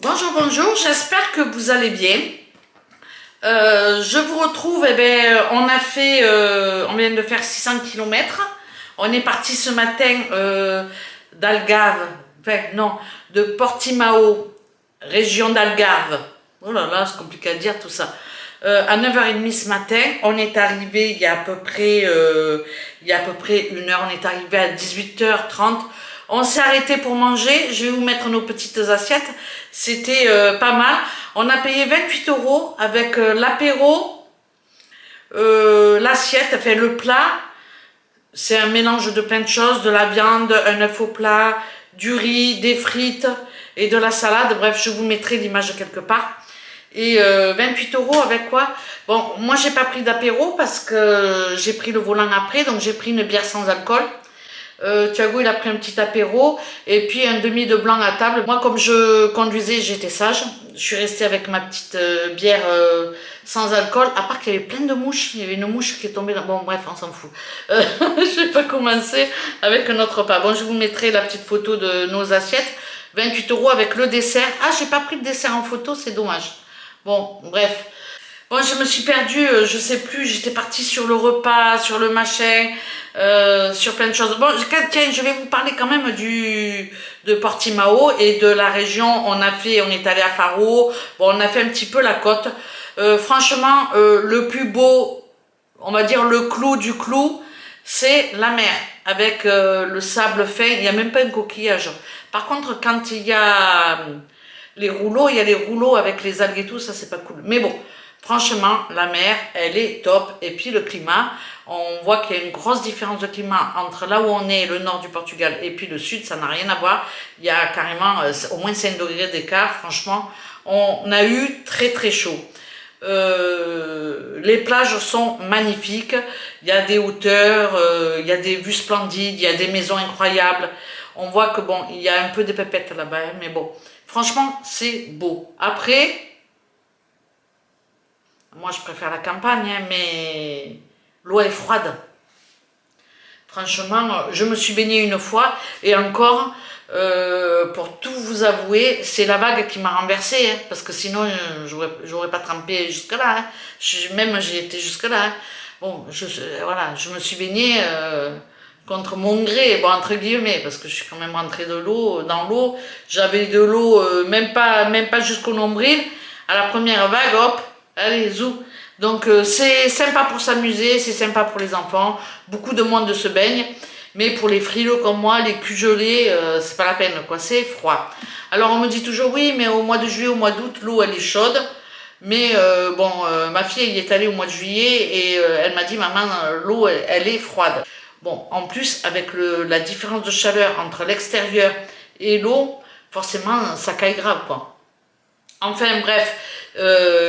Bonjour, bonjour, j'espère que vous allez bien. Je vous retrouve, on vient de faire 600 km. On est parti ce matin d'Algarve, de Portimao, région d'Algarve. Oh là là, c'est compliqué à dire tout ça. À 9h30 ce matin, on est arrivé il y a à peu près 1 heure, on est arrivé à 18h30. On s'est arrêté pour manger, je vais vous mettre nos petites assiettes, c'était pas mal. On a payé 28 € avec l'apéro, l'assiette, enfin le plat. C'est un mélange de plein de choses, de la viande, un œuf au plat, du riz, des frites et de la salade. Bref, je vous mettrai l'image quelque part. Et 28 € avec quoi? Bon, moi j'ai pas pris d'apéro parce que j'ai pris le volant après, donc j'ai pris une bière sans alcool. Thiago il a pris un petit apéro et puis un demi de blanc à table. Moi comme je conduisais j'étais sage, je suis restée avec ma petite bière sans alcool, à part qu'il y avait plein de mouches, il y avait une mouche qui est tombée là. Bon bref on s'en fout. Je vais pas commencer avec notre repas. Bon je vous mettrai la petite photo de nos assiettes. 28 € avec le dessert. Ah j'ai pas pris de dessert en photo, c'est dommage. Bon bref. Bon, je me suis perdue, je sais plus, j'étais partie sur le repas, sur le machin, sur plein de choses. Bon, tiens, je vais vous parler quand même de Portimao et de la région. On est allé à Faro, bon, on a fait un petit peu la côte. Franchement, le plus beau, on va dire le clou du clou, c'est la mer, avec le sable fin, il n'y a même pas un coquillage. Par contre, quand il y a les rouleaux, il y a les rouleaux avec les algues et tout, ça c'est pas cool. Mais bon. Franchement, la mer, elle est top. Et puis le climat, on voit qu'il y a une grosse différence de climat entre là où on est, le nord du Portugal, et puis le sud, ça n'a rien à voir. Il y a carrément au moins 5 degrés d'écart. Franchement, on a eu très très chaud. Les plages sont magnifiques. Il y a des hauteurs, il y a des vues splendides, il y a des maisons incroyables. On voit que bon, il y a un peu des pépettes là-bas, hein, mais bon, franchement, c'est beau. Après, moi, je préfère la campagne, hein, mais l'eau est froide. Franchement, je me suis baignée une fois et encore, pour tout vous avouer, c'est la vague qui m'a renversée, hein, parce que sinon, j'aurais pas trempé jusque-là. Hein. Même, j'ai été jusque-là. Hein. Bon, voilà, je me suis baignée contre mon gré, bon, entre guillemets, parce que je suis quand même rentrée dans l'eau. J'avais de l'eau, même pas jusqu'au nombril. À la première vague, hop, allez, zou. Donc c'est sympa pour s'amuser, c'est sympa pour les enfants. Beaucoup de monde se baigne. Mais pour les frileux comme moi, les culs gelés, c'est pas la peine, quoi. C'est froid. Alors on me dit toujours, oui, mais au mois de juillet, au mois d'août, l'eau, elle est chaude. Mais ma fille, elle y est allée au mois de juillet et elle m'a dit, maman, l'eau, elle est froide. Bon, en plus, avec la différence de chaleur entre l'extérieur et l'eau, forcément, ça caille grave, quoi. Enfin, bref.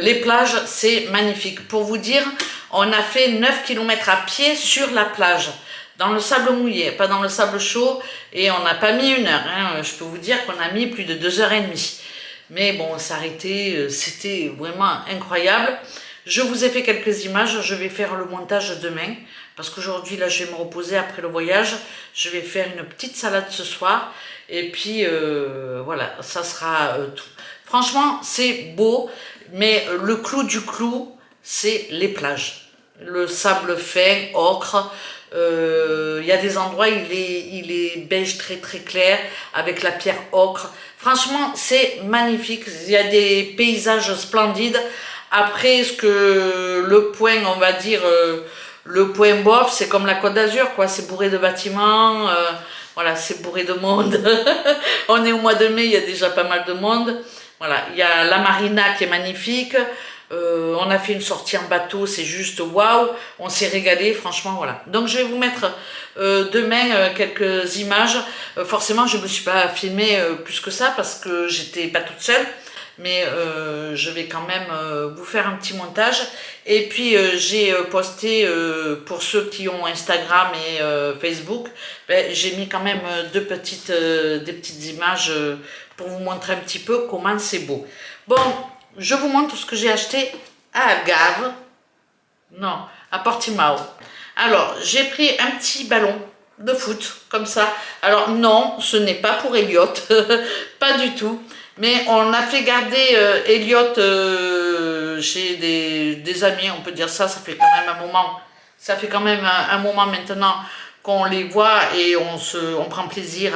Les plages, c'est magnifique. Pour vous dire, on a fait 9 km à pied sur la plage, dans le sable mouillé, pas dans le sable chaud, et on n'a pas mis 1 heure. Hein. Je peux vous dire qu'on a mis plus de 2h30. Mais bon, c'était vraiment incroyable. Je vous ai fait quelques images, je vais faire le montage demain, parce qu'aujourd'hui, là, je vais me reposer après le voyage. Je vais faire une petite salade ce soir, et puis voilà, ça sera tout. Franchement, c'est beau, mais le clou du clou, c'est les plages. Le sable fin, ocre, il y a des endroits, il est beige très très clair, avec la pierre ocre. Franchement, c'est magnifique, il y a des paysages splendides. Après, le point, on va dire, le point bof, c'est comme la Côte d'Azur, quoi. C'est bourré de bâtiments, voilà, c'est bourré de monde. On est au mois de mai, il y a déjà pas mal de monde. Voilà, il y a la marina qui est magnifique. On a fait une sortie en bateau, c'est juste waouh. On s'est régalé, franchement, voilà. Donc, je vais vous mettre demain quelques images. Forcément, je ne me suis pas filmée plus que ça parce que j'étais pas toute seule. Mais je vais quand même vous faire un petit montage. Et puis j'ai posté, pour ceux qui ont Instagram et Facebook, j'ai mis quand même des petites images pour vous montrer un petit peu comment c'est beau. Bon, je vous montre ce que j'ai acheté à Algarve. Non, à Portimao. Alors, j'ai pris un petit ballon de foot, comme ça. Alors non, ce n'est pas pour Elliot, pas du tout. Mais on a fait garder Elliot chez des amis, on peut dire ça, ça fait quand même un moment. Ça fait quand même un moment maintenant qu'on les voit et on prend plaisir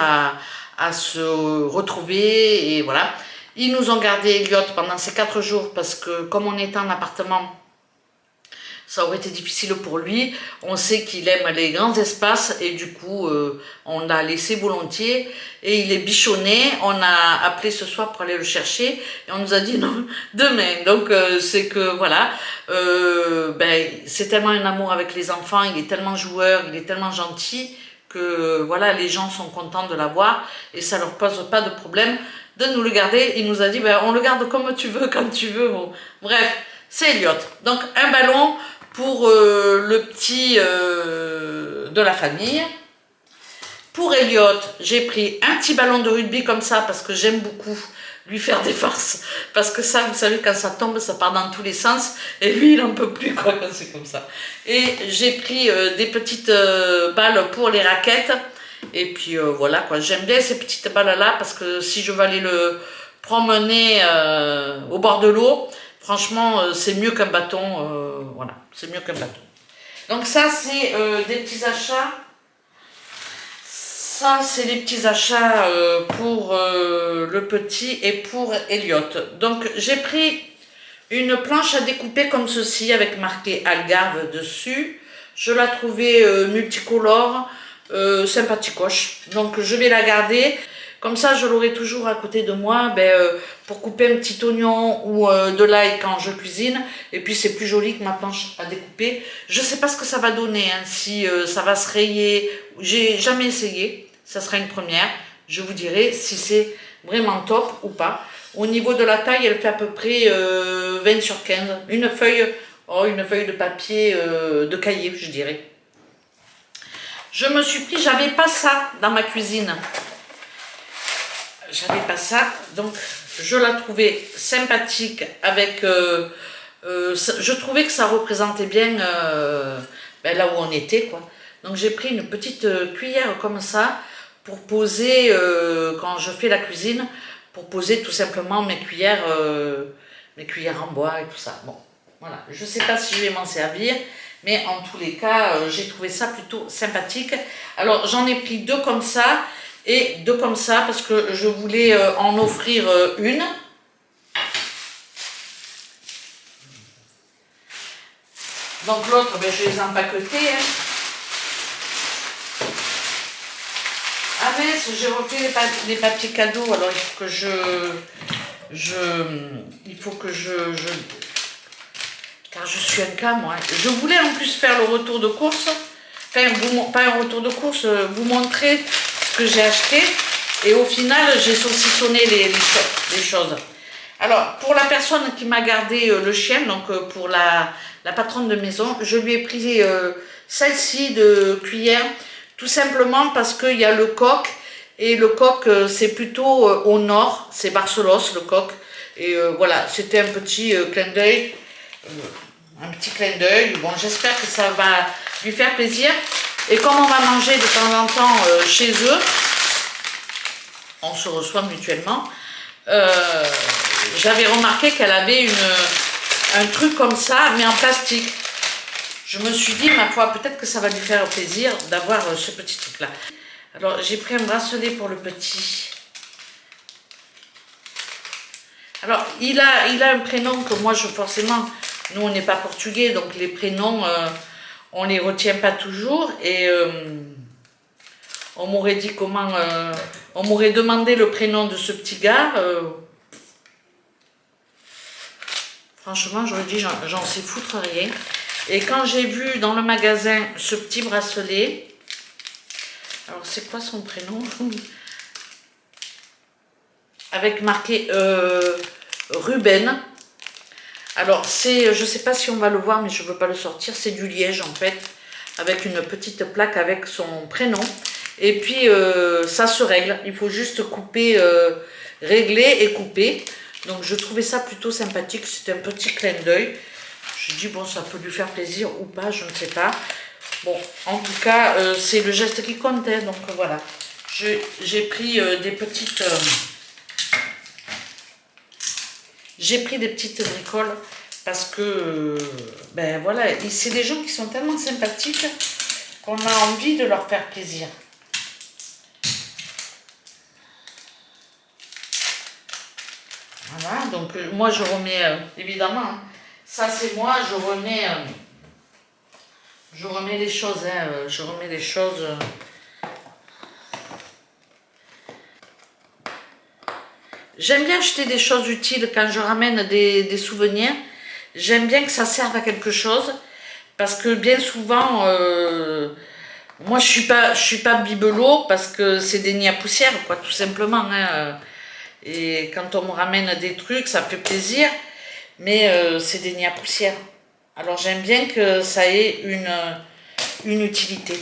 à se retrouver et voilà. Ils nous ont gardé Elliot pendant ces 4 jours parce que comme on était en appartement, ça aurait été difficile pour lui. On sait qu'il aime les grands espaces et du coup, on l'a laissé volontiers. Et il est bichonné. On a appelé ce soir pour aller le chercher et on nous a dit non, demain. Donc, c'est que voilà, ben, c'est tellement un amour avec les enfants, il est tellement joueur, il est tellement gentil que voilà, les gens sont contents de l'avoir et ça leur pose pas de problème de nous le garder. Il nous a dit, ben, on le garde comme tu veux, quand tu veux. Bon. Bref, c'est Elliot. Donc, un ballon pour le petit de la famille. Pour Elliot, j'ai pris un petit ballon de rugby comme ça parce que j'aime beaucoup lui faire des farces. Parce que ça, vous savez, quand ça tombe, ça part dans tous les sens. Et lui, il n'en peut plus quoi, quand c'est comme ça. Et j'ai pris des petites balles pour les raquettes. Et puis voilà quoi, j'aime bien ces petites balles là parce que si je veux aller le promener au bord de l'eau, franchement c'est mieux qu'un bâton, voilà, c'est mieux qu'un bâton. Donc ça c'est des petits achats, ça c'est les petits achats pour le petit et pour Elliot. Donc j'ai pris une planche à découper comme ceci avec marqué Algarve dessus, je la trouvais multicolore, sympathicoche, donc je vais la garder comme ça je l'aurai toujours à côté de moi pour couper un petit oignon ou de l'ail quand je cuisine et puis c'est plus joli que ma planche à découper. Je sais pas ce que ça va donner, hein, si ça va se rayer, j'ai jamais essayé, ça sera une première, je vous dirai si c'est vraiment top ou pas. Au niveau de la taille elle fait à peu près 20 sur 15, une feuille de papier de cahier je dirais. Je me suis pris, j'avais pas ça dans ma cuisine. J'avais pas ça, donc je la trouvais sympathique avec... je trouvais que ça représentait bien là où on était, quoi. Donc j'ai pris une petite cuillère comme ça pour poser, quand je fais la cuisine, pour poser tout simplement mes cuillères en bois et tout ça. Bon, voilà, je sais pas si je vais m'en servir. Mais en tous les cas, j'ai trouvé ça plutôt sympathique. Alors, j'en ai pris 2 comme ça et 2 comme ça parce que je voulais en offrir une. Donc l'autre, ben, je les ai empaquetés. Hein. Ah mince, j'ai refait les papiers cadeaux. Alors, il faut que car je suis un cas, moi. Je voulais en plus faire le retour de course. Enfin, pas un retour de course, vous montrer ce que j'ai acheté. Et au final, j'ai saucissonné les choses. Alors, pour la personne qui m'a gardé le chien, donc pour la patronne de maison, je lui ai pris celle-ci de cuillère. Tout simplement parce qu'il y a le coq. Et le coq, c'est plutôt au nord. C'est Barcelos, le coq. Et voilà, c'était un petit clin d'œil. Un petit clin d'œil, bon j'espère que ça va lui faire plaisir et comme on va manger de temps en temps chez eux, on se reçoit mutuellement, j'avais remarqué qu'elle avait un truc comme ça mais en plastique. Je me suis dit ma foi peut-être que ça va lui faire plaisir d'avoir ce petit truc là. Alors j'ai pris un bracelet pour le petit. Alors il a un prénom que moi forcément. Nous, on n'est pas portugais, donc les prénoms, on ne les retient pas toujours. Et on m'aurait dit comment... on m'aurait demandé le prénom de ce petit gars. Franchement, j'aurais dit, j'en sais foutre rien. Et quand j'ai vu dans le magasin ce petit bracelet... Alors, c'est quoi son prénom? Avec marqué Ruben. Alors, c'est, je ne sais pas si on va le voir, mais je ne veux pas le sortir, c'est du liège en fait, avec une petite plaque avec son prénom. Et puis, ça se règle, il faut juste couper, régler et couper. Donc, je trouvais ça plutôt sympathique, c'était un petit clin d'œil. Je dis, bon, ça peut lui faire plaisir ou pas, je ne sais pas. Bon, en tout cas, c'est le geste qui comptait, donc voilà. J'ai pris des petites... J'ai pris des petites bricoles parce que, ben voilà, c'est des gens qui sont tellement sympathiques qu'on a envie de leur faire plaisir. Voilà, donc moi je remets, évidemment, hein, ça c'est moi, je remets les choses, hein, je remets les choses. J'aime bien acheter des choses utiles quand je ramène des souvenirs. J'aime bien que ça serve à quelque chose. Parce que bien souvent, moi je suis pas bibelot parce que c'est des nids à poussière, quoi, tout simplement. Hein. Et quand on me ramène des trucs, ça me fait plaisir. Mais c'est des nids à poussière. Alors j'aime bien que ça ait une utilité.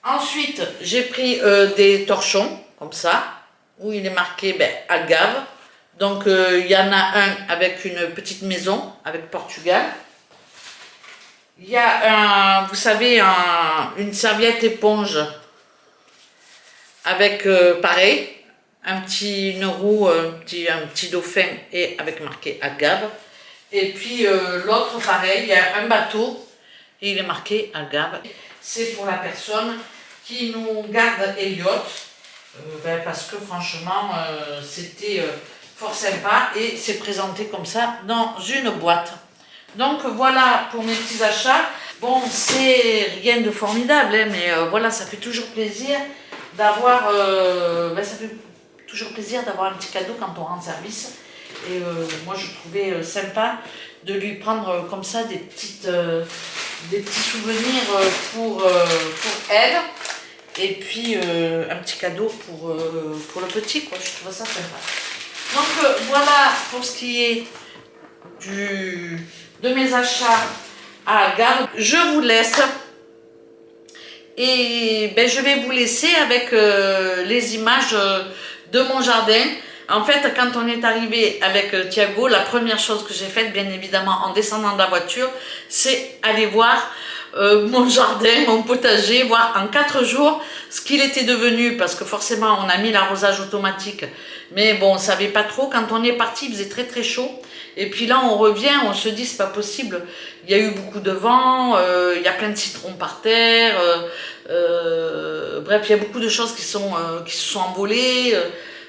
Ensuite, j'ai pris des torchons, comme ça, où il est marqué Algarve. Donc, il y en a un avec une petite maison, avec Portugal. Il y a, vous savez, une serviette éponge avec, pareil, une roue, un petit dauphin et avec marqué Algarve. Et puis, l'autre, pareil, il y a un bateau et il est marqué Algarve. C'est pour la personne qui nous garde Elliot, parce que franchement, c'était fort sympa et c'est présenté comme ça dans une boîte. Donc voilà pour mes petits achats. Bon, c'est rien de formidable, hein, mais voilà, ça fait toujours plaisir d'avoir ça fait toujours plaisir d'avoir un petit cadeau quand on rend service. Et moi, je trouvais sympa de lui prendre comme ça des petits souvenirs pour elle. Et puis un petit cadeau pour le petit, quoi. Je trouve ça sympa. Donc voilà pour ce qui est de mes achats à Algarve. Je vous laisse. Et je vais vous laisser avec les images de mon jardin. En fait, quand on est arrivé avec Thiago, la première chose que j'ai faite, bien évidemment, en descendant de la voiture, c'est aller voir mon jardin, mon potager, voir en 4 jours ce qu'il était devenu, parce que forcément, on a mis l'arrosage automatique. Mais bon, on ne savait pas trop. Quand on est parti, il faisait très très chaud. Et puis là, on revient, on se dit, c'est pas possible. Il y a eu beaucoup de vent, il y a plein de citrons par terre. Bref, il y a beaucoup de choses qui se sont envolées.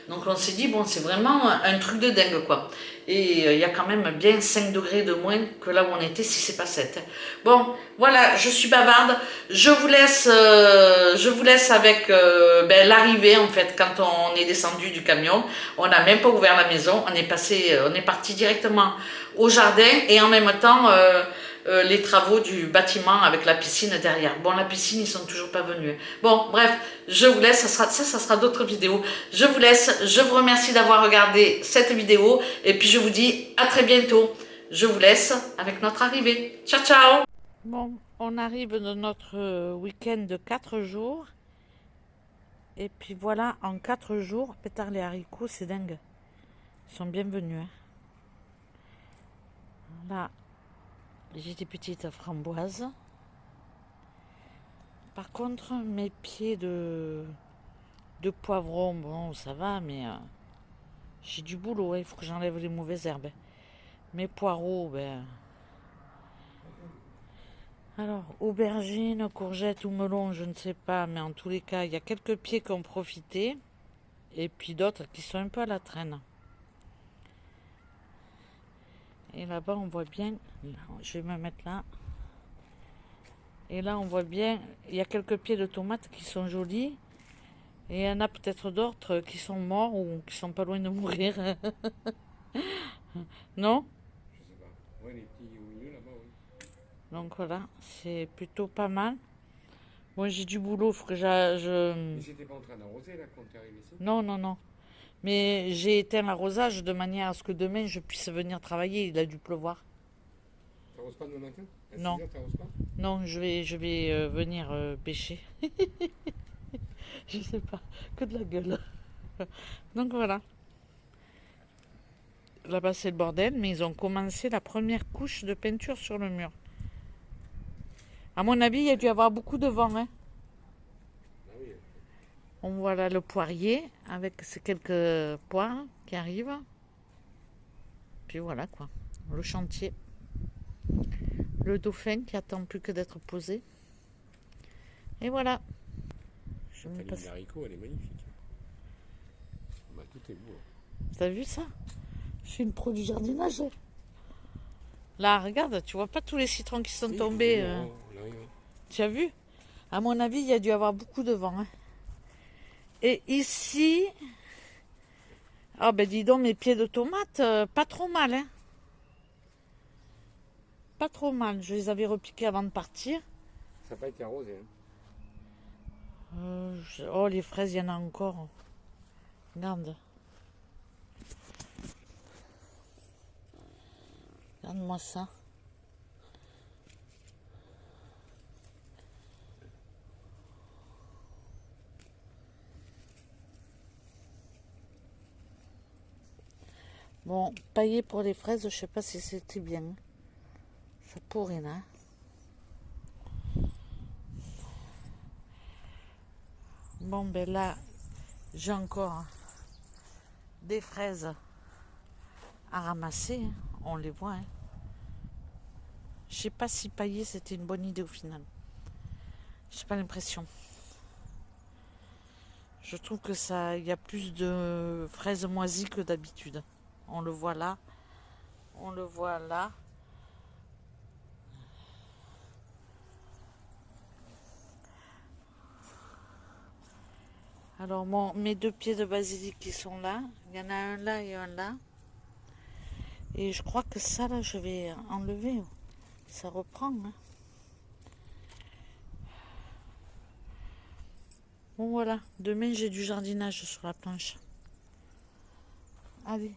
Donc on s'est dit, bon, c'est vraiment un truc de dingue, quoi. Et il y a quand même bien 5 degrés de moins que là où on était, si c'est pas 7. Bon, voilà, je suis bavarde. Je vous laisse avec l'arrivée, en fait, quand on est descendu du camion. On n'a même pas ouvert la maison. On est parti directement au jardin et en même temps les travaux du bâtiment avec la piscine derrière. Bon, la piscine, ils sont toujours pas venus. Bon, bref, je vous laisse, ça sera d'autres vidéos. Je vous laisse, je vous remercie d'avoir regardé cette vidéo et puis je vous dis à très bientôt. Je vous laisse avec notre arrivée. Ciao, ciao. Bon, on arrive de notre week-end de 4 jours. Et puis voilà, en 4 jours, pétard les haricots, c'est dingue. Ils sont bienvenus. Hein. Là, j'ai des petites framboises. Par contre, mes pieds de poivron, bon, ça va, mais j'ai du boulot. Hein, il faut que j'enlève les mauvaises herbes. Mes poireaux, alors, aubergines, courgettes ou melons, je ne sais pas, mais en tous les cas, il y a quelques pieds qui ont profité. Et puis d'autres qui sont un peu à la traîne. Et là-bas, on voit bien, je vais me mettre là. Et là, on voit bien, il y a quelques pieds de tomates qui sont jolis. Et il y en a peut-être d'autres qui sont morts ou qui sont pas loin de mourir. Non? Je sais pas. Ouais, les petits au milieu là-bas, oui. Donc voilà, c'est plutôt pas mal. Bon, j'ai du boulot, il faut que je... Mais c'était pas en train d'arroser là quand t'es arrivé ici? Non, non, non. Mais j'ai éteint l'arrosage de manière à ce que demain je puisse venir travailler. Il a dû pleuvoir. T'arroses pas demain matin? À Non. 6 heures, t'arroses pas? Non, je vais venir pêcher. Je sais pas, que de la gueule. Donc voilà. Là-bas c'est le bordel, mais ils ont commencé la première couche de peinture sur le mur. À mon avis, il y a dû y avoir beaucoup de vent. Hein. Ah oui. On voit là le poirier avec ces quelques poires qui arrivent. Puis voilà quoi, le chantier. Le dauphin qui attend plus que d'être posé. Et voilà. Je me Ta ligne passe... d'haricots, elle est magnifique. Bah, tout est beau. T'as vu ça? Je suis une pro du jardinage. Là, regarde, tu vois pas tous les citrons qui sont Si, tombés. là, oui, oui. Tu as vu? À mon avis, il y a dû avoir beaucoup de vent. Hein. Et ici... Ah ben dis donc, mes pieds de tomates, pas trop mal. Hein. Pas trop mal. Je les avais repiqués avant de partir. Ça n'a pas été arrosé. Hein. Oh, les fraises, il y en a encore. Regarde. Regarde-moi ça. Bon, pailler pour les fraises, je sais pas si c'était bien. Ça pourrait, là. Bon, ben là, j'ai encore des fraises à ramasser. Hein. On les voit. Hein. Je sais pas si pailler, c'était une bonne idée au final. J'ai pas l'impression. Je trouve que ça, il y a plus de fraises moisies que d'habitude. On le voit là. On le voit là. Alors mes 2 pieds de basilic qui sont là. Il y en a un là et un là. Et je crois que ça là, je vais enlever. Ça reprend. Hein. Bon voilà. Demain j'ai du jardinage sur la planche. Allez.